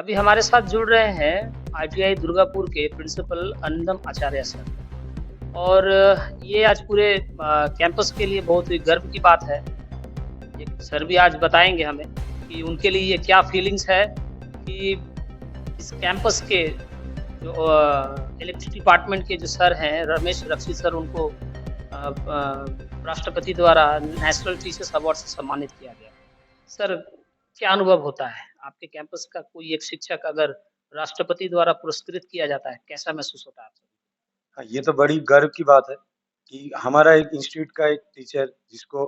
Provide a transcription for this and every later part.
अभी हमारे साथ जुड़ रहे हैं आईटीआई दुर्गापुर के प्रिंसिपल अरिंदम आचार्य सर। और ये आज पूरे कैंपस के लिए बहुत ही गर्व की बात है। ये सर भी आज बताएँगे हमें कि उनके लिए ये क्या फीलिंग्स है कि इस कैंपस के जो इलेक्ट्रिक डिपार्टमेंट के जो सर हैं रमेश रक्षित सर, उनको राष्ट्रपति द्वारा नेशनल टीचर्स अवार्ड से सम्मानित किया गया। सर, क्या अनुभव होता है? आपके कैंपस का कोई एक शिक्षक अगर राष्ट्रपति द्वारा पुरस्कृत किया जाता है, कैसा महसूस होता है आपको? हाँ, ये तो बड़ी गर्व की बात है कि हमारा एक इंस्टीट्यूट का एक टीचर जिसको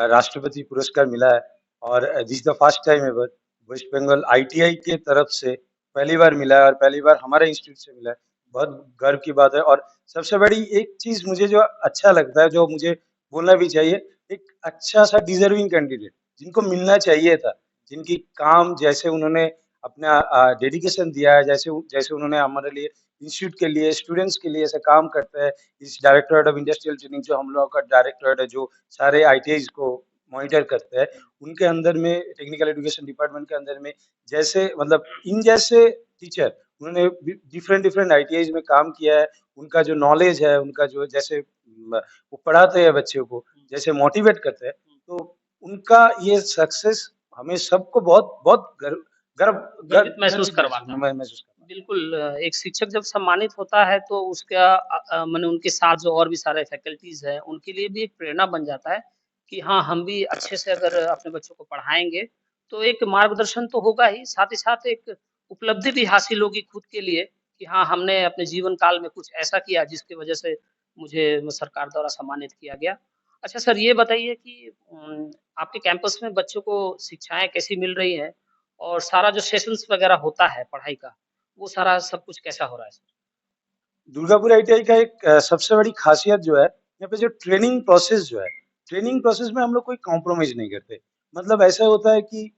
राष्ट्रपति पुरस्कार मिला है और this is the first time ever West Bengal ITI के तरफ से पहली बार मिला है और पहली बार हमारे इंस्टीट्यूट से मिला है। बहुत गर्व की बात है और सबसे बड़ी एक चीज़ मुझे जो अच्छा लगता है, जो मुझे बोलना भी चाहिए, एक अच्छा-सा डिज़र्विंग कैंडिडेट जिनको मिलना चाहिए था, जिनकी काम जैसे उन्होंने अपना डेडिकेशन दिया है, जैसे उन्होंने हमारे लिए इंस्टीट्यूट के लिए, स्टूडेंट्स के लिए ऐसा काम करता है। इस डायरेक्टरेट ऑफ इंडस्ट्रियल ट्रेनिंग जो हम लोगों का डायरेक्टरेट है, जो सारे आईटीआईज़ को मॉनिटर करता है, उनके अंदर में टेक्निकल एजुकेशन डिपार्टमेंट के अंदर में जैसे मतलब इन जैसे टीचर उन्होंने डिफरेंट डिफरेंट आईटीआईज़ में काम किया है। उनका जो नॉलेज है, उनका जो जैसे वो पढ़ाते हैं बच्चों को, जैसे मोटिवेट करते हैं, तो उनका ये सक्सेस हमें सबको बहुत बहुत गर्व गर्व गर्वित गर्व महसूस करवाता है। महसूस करना। बिल्कुल, एक शिक्षक जब सम्मानित होता है तो उसका माने उनके साथ जो और भी सारे फैकल्टीज़ हैं, उनके लिए भी एक प्रेरणा बन जाता है कि हाँ, हम भी अच्छे से अगर अपने बच्चों को पढ़ाएँगे, तो एक मार्गदर्शन तो होगा ही साथ एक उपलब्धि भी हासिल होगी खुद के लिए कि हाँ, हमने अपने जीवन काल में कुछ ऐसा किया जिसकी वजह से मुझे सरकार द्वारा सम्मानित किया गया। अच्छा सर, ये बताइए कि आपके कैंपस में बच्चों को शिक्षाएँ कैसी मिल रही हैं? और सारा जो सेशंस वगैरह होता है पढ़ाई का, वो सारा सब कुछ कैसा हो रहा है? दुर्गापुर आईटीआई का एक सबसे बड़ी खासियत जो है, यहाँ पे जो ट्रेनिंग प्रोसेस जो है, ट्रेनिंग प्रोसेस में हम लोग कोई कॉम्प्रोमाइज़ नहीं करते। मतलब ऐसा होता है कि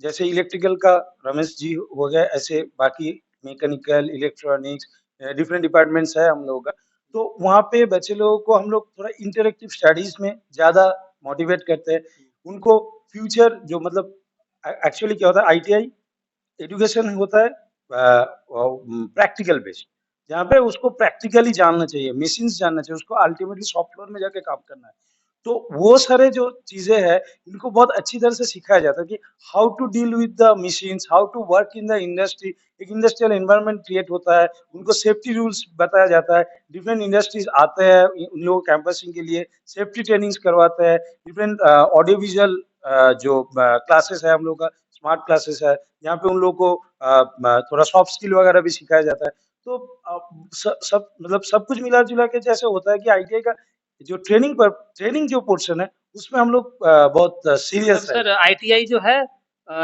जैसे इलेक्ट्रिकल का रमेश जी हो गया, ऐसे बाकी मैकेनिकल, इलेक्ट्रॉनिक्स डिफरेंट डिपार्टमेंट्स है हम लोगों का। तो वहाँ पे बच्चे लोगों को हम लोग थोड़ा इंटरैक्टिव स्टडीज़ में ज़्यादा मोटिवेट करते हैं। उनको फ्यूचर जो मतलब एक्चुअली क्या होता है, आईटीआई एजुकेशन होता है प्रैक्टिकल बेस्ड, जहाँ पे उसको प्रैक्टिकली जानना चाहिए, मशीन्स जानना चाहिए, उसको अल्टीमेटली सॉफ्टवेयर में जाके काम करना है। तो वो सारे जो चीजें हैं, इनको बहुत अच्छी तरह से सिखाया जाता है कि how to deal with the machines, how to work in the industry. एक इंडस्ट्रियल एनवायरनमेंट क्रिएट होता है, उनको सेफ्टी रूल्स बताया जाता है। डिफरेंट इंडस्ट्रीज आते हैं उन लोगों कैंपसिंग के लिए, सेफ्टी ट्रेनिंग्स करवाते हैं। डिफरेंट ऑडियो विजुअल जो क्लासेस है हम लोग का, स्मार्ट क्लासेस है, यहाँ पे उन लोगों को थोड़ा सॉफ्ट स्किल वगैरह भी सिखाया जाता है। तो सब मतलब सब कुछ मिला-जुला के जैसे होता है कि आईटीआई का जो ट्रेनिंग जो पोर्शन है, उसमें हम लोग बहुत मतलब सीरियस है। सर आईटीआई जो है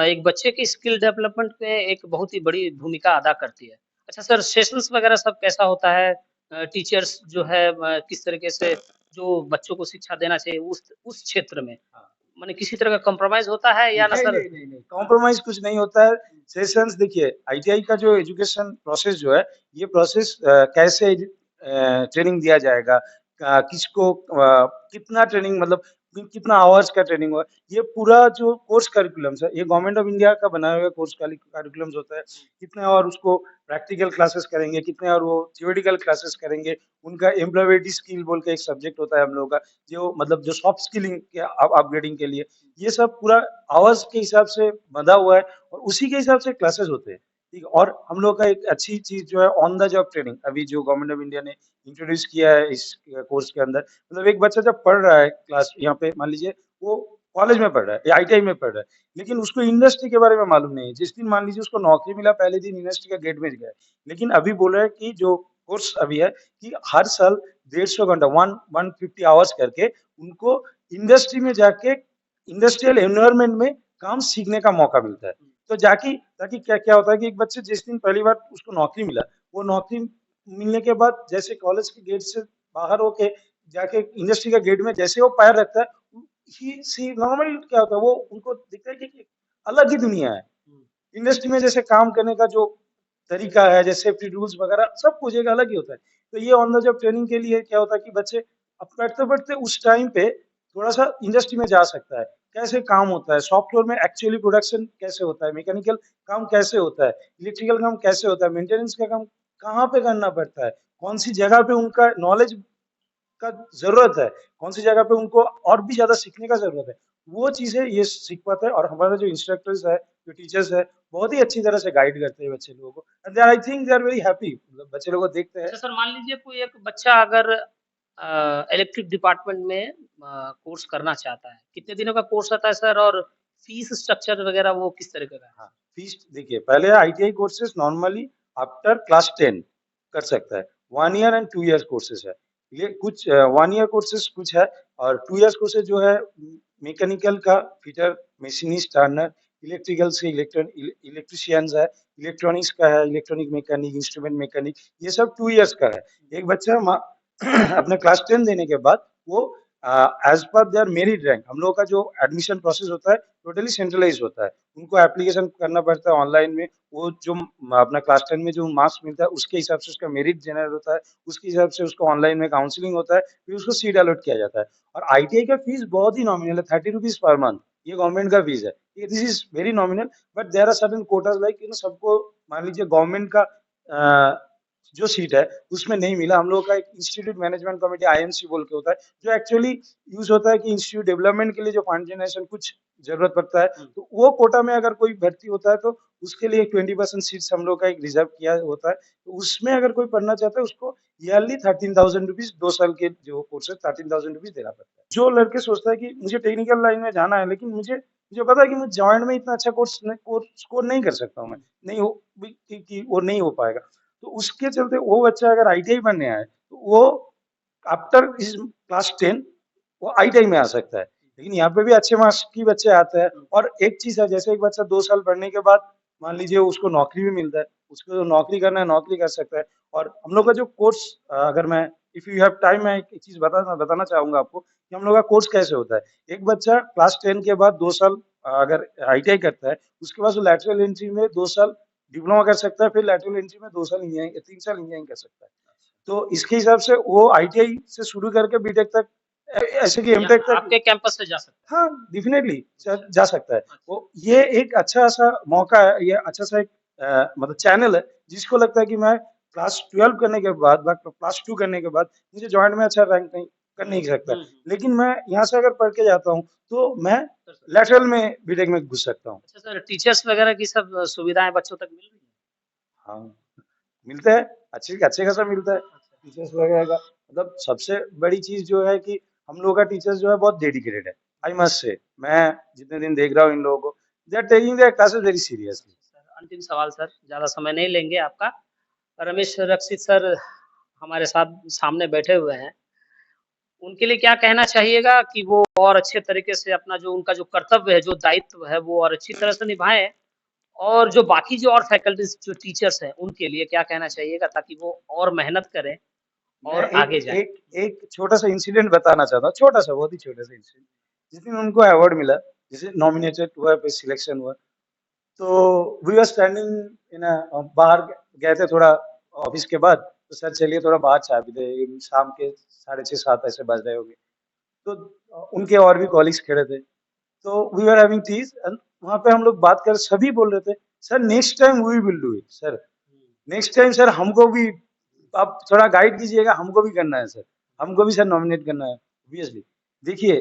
एक बच्चे की स्किल डेवलपमेंट में एक बहुत ही बड़ी भूमिका अदा करती है। अच्छा सर, सेशंस वगैरह सब कैसा होता है? टीचर्स जो है किस तरीके से जो बच्चों को शिक्षा देना चाहिए उस क्षेत्र में, हाँ। माने किसी तरह का कॉम्प्रोमाइज़ होता है या ना नहीं, सर? नहीं, नहीं, नहीं, कॉम्प्रोमाइज़ कुछ नहीं होता है। सेशंस देखिए, आईटीआई का जो एजुकेशन प्रोसेस जो है, ये प्रोसेस कैसे ट्रेनिंग दिया जाएगा, किसको कितना ट्रेनिंग मतलब कितना आवर्स का ट्रेनिंग हुआ, ये पूरा जो कोर्स करिकुलम्स है, ये गवर्नमेंट ऑफ इंडिया का बनाया हुआ कोर्स करिकुलम्स होता है। कितने और उसको प्रैक्टिकल क्लासेस करेंगे, कितने और वो थ्योरेटिकल क्लासेस करेंगे। उनका एम्प्लॉयबिलिटी स्किल बोल के एक सब्जेक्ट होता है हम लोगों का, जो मतलब जो सॉफ्ट स्किलिंग के अपग्रेडिंग के लिए, ये सब पूरा आवर्स के हिसाब से बंधा हुआ है और उसी के हिसाब से क्लासेस होते हैं। ठीक है? और हम लोग का एक अच्छी चीज़ जो है ऑन द जॉब ट्रेनिंग, अभी जो गवर्नमेंट ऑफ इंडिया ने इंट्रोड्यूस किया है इस कोर्स के अंदर। मतलब एक बच्चा जब पढ़ रहा है क्लास यहाँ पे मान लीजिए वो कॉलेज में पढ़ रहा है या आईटीआई में पढ़ रहा है, लेकिन उसको इंडस्ट्री के बारे में मालूम नहीं है। जिस दिन मान लीजिए उसको नौकरी मिला, पहले दिन इंडस्ट्री का गेट में गया है। लेकिन अभी बोल रहा है कि जो कोर्स अभी है कि हर साल 150 घंटा 150 आवर्स करके उनको इंडस्ट्री में जाके इंडस्ट्रियल एनवायरनमेंट में काम सीखने का मौका मिलता है। तो जाके ताकि क्या क्या होता है कि एक बच्चे जिस दिन पहली बार उसको नौकरी मिला, वो नौकरी मिलने के बाद जैसे कॉलेज के गेट से बाहर होके जाके इंडस्ट्री का गेट में जैसे वो पैर रखता है, ही सी नॉर्मली क्या होता है, वो उनको दिखता है कि अलग ही दुनिया है। इंडस्ट्री में जैसे काम करने का जो तरीका है, जैसे सेफ्टी रूल्स वगैरह सब कुछ एक अलग ही होता है। तो ये ऑन द जॉब ट्रेनिंग के लिए क्या होता है कि बच्चे अब पढ़ते-पढ़ते उस टाइम पे थोड़ा-सा इंडस्ट्री में जा सकता है। कैसे काम होता है, सॉफ्टवेयर में एक्चुअली प्रोडक्शन कैसे होता है, मैकेनिकल काम कैसे होता है, इलेक्ट्रिकल काम कैसे होता है, मेंटेनेंस का काम कहाँ पे करना पड़ता है, कौन सी जगह पे उनका नॉलेज का जरूरत है, कौन सी जगह पे उनको और भी ज्यादा सीखने का जरूरत है, वो चीजें ये सीख पाते हैं। और हमारा जो इंस्ट्रक्टर्स है, जो टीचर्स है, बहुत ही अच्छी तरह से गाइड करते हैं बच्चे लोगों को, and I think they are very happy. मतलब बच्चे लोगों को देखते हैं। अच्छा सर, मान लीजिए कोई एक बच्चा अगर इलेक्ट्रिक डिपार्टमेंट में कोर्स करना चाहता है, कितने दिनों का कोर्स रहता है सर, और फीस स्ट्रक्चर वगैरह वो किस तरीके का है? हाँ, फीस देखिए, पहले ITI courses normally after class 10 कर सकता है। 1 ईयर एंड 2 ईयर कोर्सेज है। ये कुछ 1 ईयर कोर्सेज कुछ है, और 2 ईयर कोर्सेज जो है मैकेनिकल का फिटर, मशीनिस्ट, टर्नर, इलेक्ट्रिकल से इलेक्ट्रिशियंस है, इलेक्ट्रॉनिक्स का है, इलेक्ट्रॉनिक मैकेनिक, इंस्ट्रूमेंट मैकेनिक, ये सब 2 ईयर्स का है। एक बच्चा अपने क्लास 10 देने के बाद वो as per there merit rank, हम लोगों का जो एडमिशन प्रोसेस होता है टोटली सेंट्रलाइज होता है। उनको एप्लीकेशन करना पड़ता है ऑनलाइन में, वो जो अपना क्लास 10 में जो मार्क्स मिलता है उसके हिसाब से उसका मेरिट जनरेट होता है, उसके हिसाब से उसको ऑनलाइन में काउंसलिंग होता है, फिर उसको सीट अलॉट किया जाता है। और आईटीआई का फीस बहुत ही नॉमिनल है, 30 रुपीज पर मंथ, ये गवर्नमेंट का फीस है। This is very nominal, but there are certain quotas, like सबको मान लीजिए गवर्नमेंट का जो सीट है उसमें नहीं मिला। हम लोग का एक इंस्टीट्यूट मैनेजमेंट कमेटी आईएमसी बोल के होता है, जो एक्चुअली यूज होता है कि इंस्टीट्यूट डेवलपमेंट के लिए जो फंड जनरेशन कुछ जरूरत पड़ता है, तो वो कोटा में अगर कोई भर्ती होता है तो उसके लिए 20% सीट्स हम लोग का एक रिजर्व किया होता है। तो उसमें अगर कोई पढ़ना चाहता है उसको ईयरली 13,000 रुपीज, 2 साल के जो कोर्स है 13,000 रुपीज देना पड़ता है। जो लड़के सोचता है कि मुझे टेक्निकल लाइन में जाना है, लेकिन मुझे मुझे पता है कि मैं जॉइंट में इतना अच्छा कोर्स स्कोर नहीं कर सकता हूँ, मैं नहीं हो कि वो नहीं हो पाएगा, तो उसके चलते वो बच्चा अगर आईटीआई बनने आए तो वो आफ्टर इस क्लास 10 वो आईटीआई में आ सकता है। लेकिन यहाँ पे भी अच्छे मार्क्स की बच्चे आते हैं। और एक चीज है, जैसे एक बच्चा 2 साल पढ़ने के बाद मान लीजिए उसको नौकरी भी मिलता है, उसको जो नौकरी करना है नौकरी कर सकता है। और हम लोग का जो कोर्स, अगर मैं इफ यू हैव टाइम, मैं एक चीज बताना चाहूंगा आपको कि हम लोग का कोर्स कैसे होता है। एक बच्चा क्लास 10 के बाद 2 साल अगर आईटीआई करता है, उसके बाद वो लैटरल एंट्री में 2 साल डिप्लोमा कर सकता है, फिर लैटरल एंट्री में 2 साल इंजीनियरिंग, 3 साल इंजीनियरिंग कर सकता है। तो इसके हिसाब से वो आईटीआई से शुरू करके बीटेक तक, ऐसे कि एमटेक तक, आपके कैंपस से जा सकते हाँ डेफिनेटली जा सकता है वो। ये एक अच्छा सा मौका है, ये अच्छा सा एक मतलब चैनल है, जिसको लगता है कि मैं क्लास 12 करने के बाद, क्लास 2 करने के बाद मुझे जॉइंट में अच्छा रैंक नहीं कर नहीं सकता, लेकिन मैं यहाँ से अगर पढ़ के जाता हूँ तो मैं लेटरल में बीटेक में घुस सकता हूँ। अच्छा सर, टीचर्स वगैरह की सब सुविधाएं बच्चों तक मिल रही है? हाँ, मिलता है, अच्छे अच्छे खासा मिलता है टीचर्स वगैरह का। मतलब सबसे बड़ी चीज जो है कि हम लोग का टीचर्स जो है बहुत डेडिकेटेड है। आई मस्ट से, मैं जितने दिन देख रहा हूँ इन लोगों को, they are taking their classes very seriously. Sir अंतिम सवाल सर, ज़्यादा समय नहीं लेंगे आपका। रमेश रक्षित सर हमारे साथ सामने बैठे हुए हैं, उनके लिए क्या कहना चाहिएगा कि वो और अच्छे तरीके से अपना जो उनका जो कर्तव्य है, जो दायित्व है, वो और अच्छी तरह से निभाएँ, और जो बाकी जो और फैकल्टीज़ जो टीचर्स हैं, उनके लिए क्या कहना चाहिएगा ताकि वो और मेहनत करें मैं और एक आगे जाएँ? एक एक छोटा सा इंसिडेंट बताना चाहता हूँ, छोटा सा, बहुत ही छोटा सा इंसिडेंट। जिस दिन उनको अवार्ड मिला, जैसे नॉमिनेटेड हुआ, फिर सिलेक्शन हुआ, तो वी आर स्टैंडिंग इन बाहर गए थे थोड़ा ऑफिस के बाद, तो सर चलिए थोड़ा बाहर चाय पीते हैं। ये शाम के 6:30-7 ऐसे बज रहे होंगे। तो उनके और भी कॉलीग्स खड़े थे, तो we are having teas, and वहाँ पे हम लोग बात कर, सभी बोल रहे थे sir next time we will do it sir, next time sir हमको भी आप थोड़ा गाइड कीजिएगा, हमको भी करना है सर, हमको भी सर नॉमिनेट करना है ऑब्वियसली। देखिए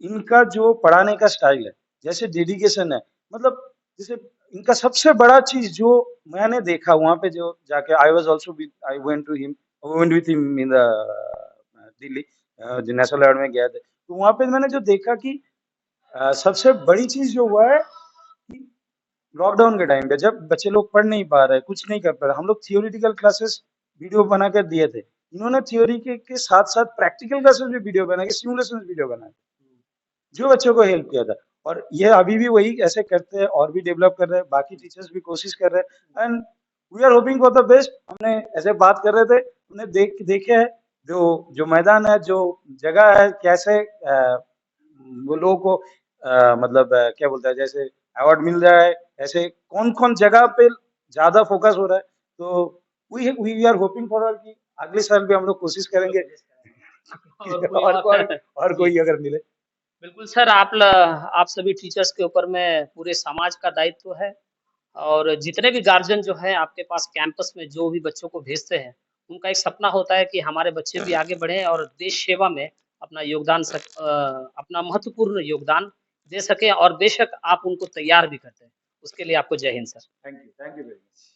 इनका जो पढ़ाने का स्टाइल है, जैसे डेडिकेशन है, मतलब जैसे इनका सबसे बड़ा चीज जो मैंने देखा वहां पे जो जाके, I was also I went to him, went with him in the Delhi, जो नेशनल अवार्ड में गया थे, तो वहां पे मैंने जो देखा कि सबसे बड़ी चीज जो हुआ है कि लॉकडाउन के टाइम पे जब बच्चे लोग पढ़ नहीं पा रहे, कुछ नहीं कर पा रहे, हम लोग थियोरिटिकल क्लासेस वीडियो बना कर दिए थे। इन्होंने थ्योरी के साथ साथ प्रैक्टिकल क्लासेस भी वीडियो बना के, सिमुलेशन वीडियो बनाए, जो बच्चों को हेल्प किया था। और ये अभी भी वही ऐसे करते हैं और भी डेवलप कर रहे हैं, बाकी टीचर्स भी कोशिश कर रहे हैं, and we are hoping for the best. हमने ऐसे बात कर रहे थे, हमने देखे है जो जो मैदान है, जो जगह है, कैसे वो लोगों को मतलब क्या बोलता है, जैसे अवार्ड मिल रहा है, ऐसे कौन कौन जगह पे ज्यादा फोकस हो रहा है। तो वी आर होपिंग फॉर कि अगले साल भी हम लोग कोशिश करेंगे और कोई और और और कोई अगर मिले। बिल्कुल सर, आप सभी टीचर्स के ऊपर में पूरे समाज का दायित्व है और जितने भी गार्जियन जो हैं आपके पास कैंपस में जो भी बच्चों को भेजते हैं, उनका एक सपना होता है कि हमारे बच्चे भी आगे बढ़ें और देश सेवा में अपना महत्वपूर्ण योगदान दे सकें और बेशक आप उनको तैयार भी करते हैं। उसके लिए आपको जय Hind sir. Thank you very much.